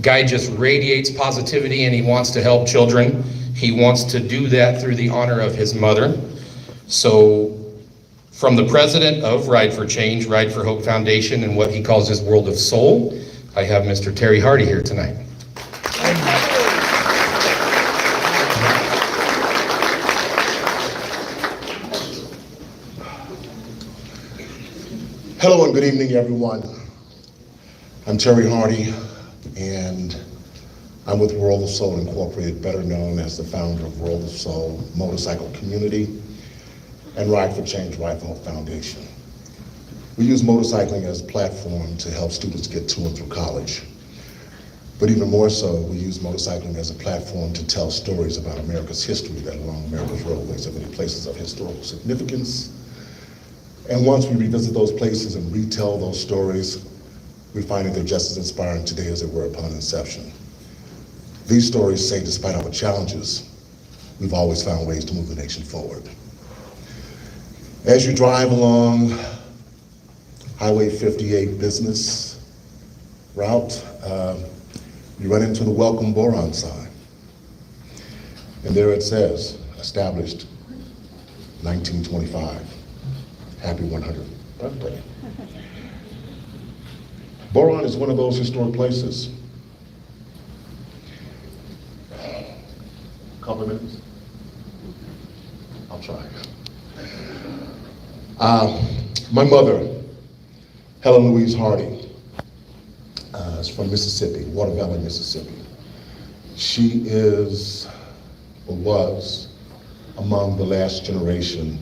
Guy just radiates positivity and he wants to help children. He wants to do that through the honor of his mother. So from the president of Ride for Change, Ride for Hope Foundation, and what he calls his World of Soul, I have Mr. Terry Hardy here tonight. Hello and good evening, everyone. I'm Terry Hardy, and I'm with World of Soul Incorporated, better known as the founder of World of Soul Motorcycle Community and Ride for Change, Ride for Hope Foundation. We use motorcycling as a platform to help students get to and through college. But even more so, we use motorcycling as a platform to tell stories about America's history that along America's roadways are many places of historical significance. And once we revisit those places and retell those stories, we find that they're just as inspiring today as they were upon inception. These stories say, despite our challenges, we've always found ways to move the nation forward. As you drive along Highway 58 business route, you run into the welcome Boron sign. And there it says, established 1925. Happy 100th birthday. Boron is one of those historic places. Couple of minutes? I'll try. My mother, Helen Louise Hardy, is from Mississippi, Water Valley, Mississippi. She is, or was, among the last generation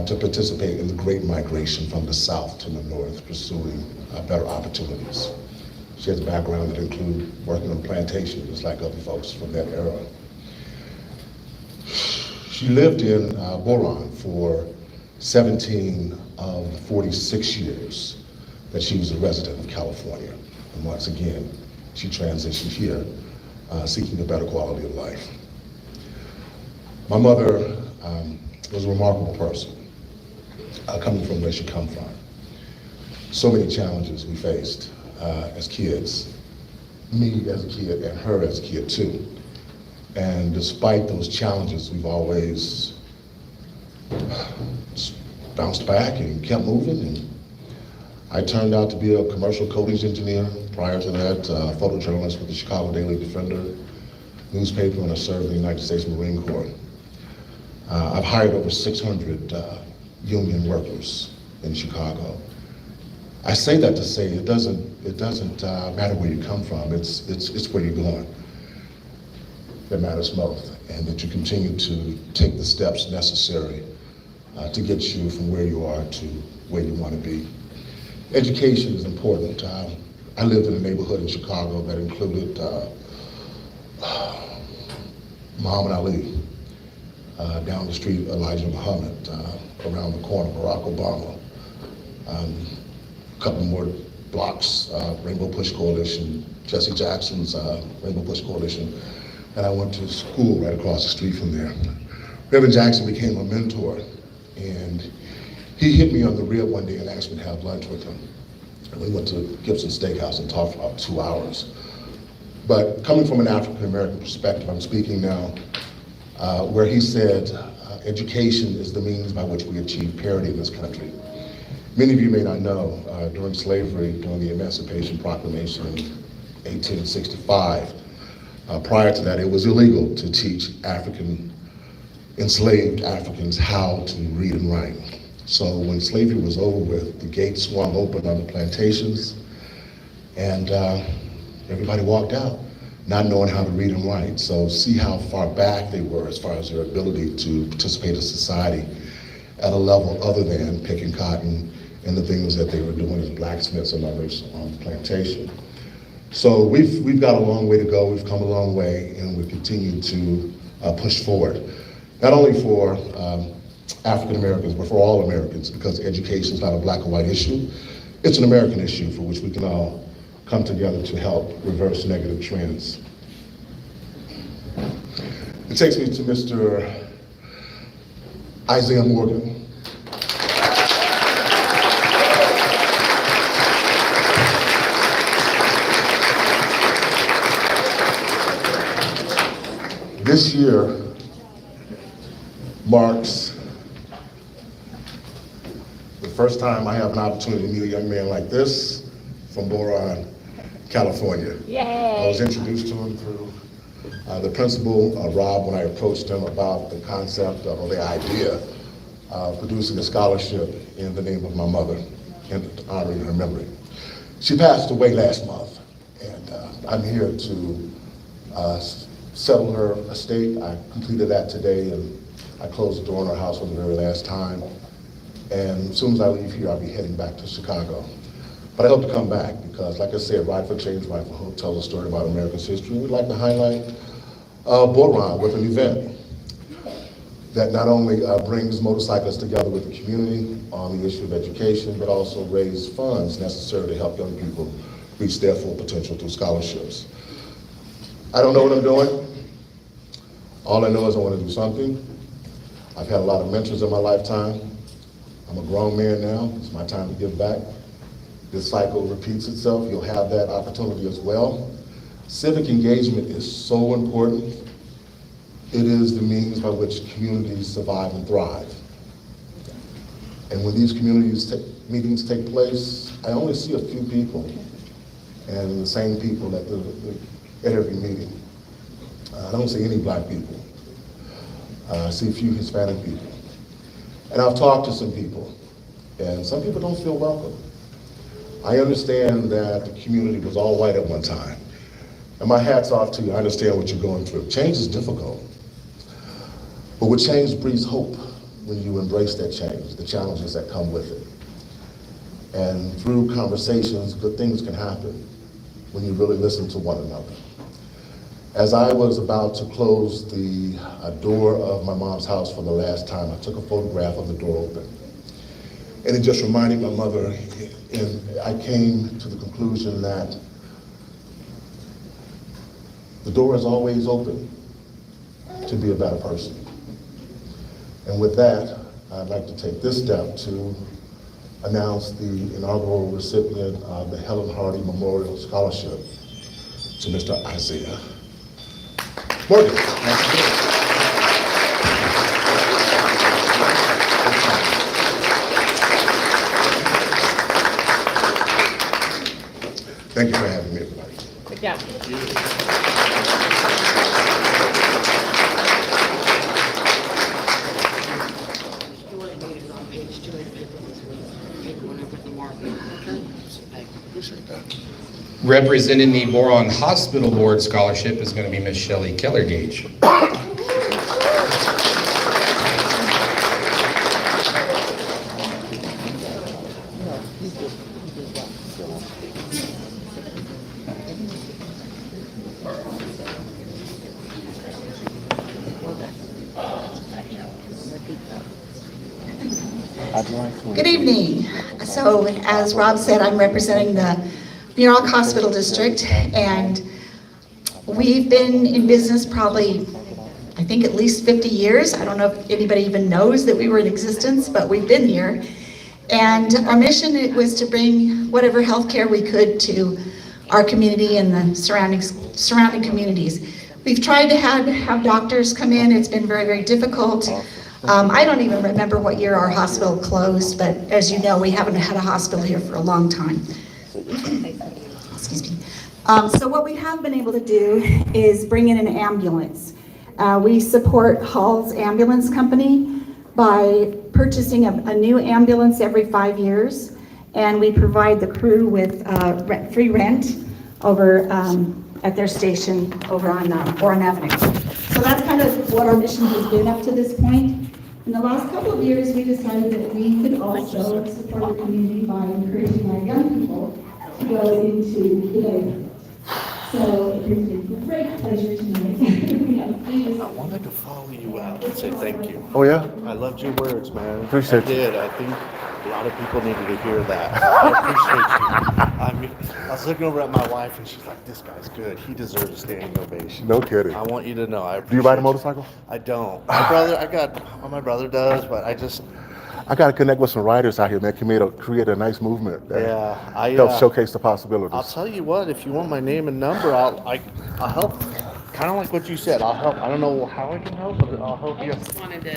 to participate in the Great Migration from the South to the North, pursuing better opportunities. She has a background that includes working on plantations, just like other folks from that era. She lived in Boron for 17 of the 46 years that she was a resident of California. And once again, she transitioned here, seeking a better quality of life. My mother was a remarkable person, coming from where she come from. So many challenges we faced as kids, me as a kid and her as a kid too. And despite those challenges, we've always bounced back and kept moving. And I turned out to be a commercial coatings engineer. Prior to that, photojournalist with the Chicago Daily Defender newspaper, and I served in the United States Marine Corps. I've hired over 600 union workers in Chicago. I say that to say it doesn't matter where you come from. It's where you're going that matters most, and that you continue to take the steps necessary to get you from where you are to where you want to be. Education is important. I lived in a neighborhood in Chicago that included Muhammad Ali. Down the street, Elijah Muhammad, around the corner, Barack Obama. A couple more blocks, Rainbow Push Coalition, Jesse Jackson's Rainbow Push Coalition, and I went to school right across the street from there. Reverend Jackson became a mentor, and he hit me on the rib one day and asked me to have lunch with him. And we went to Gibson Steakhouse and talked for about 2 hours. But coming from an African-American perspective, I'm speaking now, where he said, education is the means by which we achieve parity in this country. Many of you may not know, during slavery, during the Emancipation Proclamation in 1865, prior to that, it was illegal to teach enslaved Africans how to read and write. So when slavery was over with, the gates swung open on the plantations, and everybody walked out, not knowing how to read and write. So see how far back they were as far as their ability to participate in society at a level other than picking cotton and the things that they were doing as blacksmiths and others on the plantation. So we've got a long way to go. We've come a long way, and we continue to push forward, not only for African Americans, but for all Americans, because education is not a black or white issue. It's an American issue for which we can all come together to help reverse negative trends. It takes me to Mr. Isaiah Morgan. This year marks the first time I have an opportunity to meet a young man like this from Boron, California. Yay. I was introduced to him through the principal, Rob, when I approached him about the concept or the idea of producing a scholarship in the name of my mother and honoring her memory. She passed away last month, and I'm here to settle her estate. I completed that today, and I closed the door on her house for the very last time. And as soon as I leave here, I'll be heading back to Chicago. But I hope to come back because, like I said, Ride for Change, Ride for Hope tells a story about America's history. We'd like to highlight Boron with an event that not only brings motorcyclists together with the community on the issue of education, but also raise funds necessary to help young people reach their full potential through scholarships. I don't know what I'm doing. All I know is I want to do something. I've had a lot of mentors in my lifetime. I'm a grown man now. It's my time to give back. This cycle repeats itself. You'll have that opportunity as well. Civic engagement is so important. It is the means by which communities survive and thrive. And when these meetings take place, I only see a few people, and the same people at every meeting. I don't see any black people. I see a few Hispanic people. And I've talked to some people, and some people don't feel welcome. I understand that the community was all white at one time. And my hat's off to you. I understand what you're going through. Change is difficult. But with change breeds hope when you embrace that change, the challenges that come with it. And through conversations, good things can happen when you really listen to one another. As I was about to close the door of my mom's house for the last time, I took a photograph of the door open. And it just reminded my mother, and I came to the conclusion that the door is always open to be a better person. And with that, I'd like to take this step to announce the inaugural recipient of the Helen Hardy Memorial Scholarship to Mr. Isaiah Morgan. Thank you for having me, everybody. Good job. Representing the Boron Hospital Board Scholarship is going to be Miss Shelley Keller-Gage. Good evening. So as Rob said, I'm representing the New York Hospital District, and we've been in business probably, I think, at least 50 years. I don't know if anybody even knows that we were in existence, but we've been here. And our mission was to bring whatever healthcare we could to our community and the surrounding communities. We've tried to have doctors come in. It's been very, very difficult. I don't even remember what year our hospital closed, but as you know, we haven't had a hospital here for a long time. Excuse me. So what we have been able to do is bring in an ambulance. We support Hall's Ambulance Company by purchasing a new ambulance every 5 years, and we provide the crew with free rent over at their station over on Boron Avenue. So that's kind of what our mission has been up to this point. In the last couple of years, we decided that we could also support the community by encouraging our young people to go into the labor. So it gives me great pleasure tonight. I wanted to follow you out and say thank you. Oh yeah? I loved your words, man. Appreciate I did. I think a lot of people needed to hear that. I appreciate you. I mean, I was looking over at my wife and she's like, this guy's good. He deserves a standing ovation. No kidding. I want you to know. Do you ride a motorcycle? I don't. My brother does, but I got to connect with some riders out here, man. Create a nice movement that helps showcase the possibilities. I'll tell you what, if you want my name and number, I'll help kind of like what you said. I'll help. I don't know how I can help, but I'll help I you. just wanted to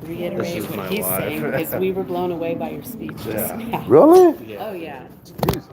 This reiterate is my what he's wife. saying because we were blown away by your speech just now. Really? Oh, yeah. Jesus.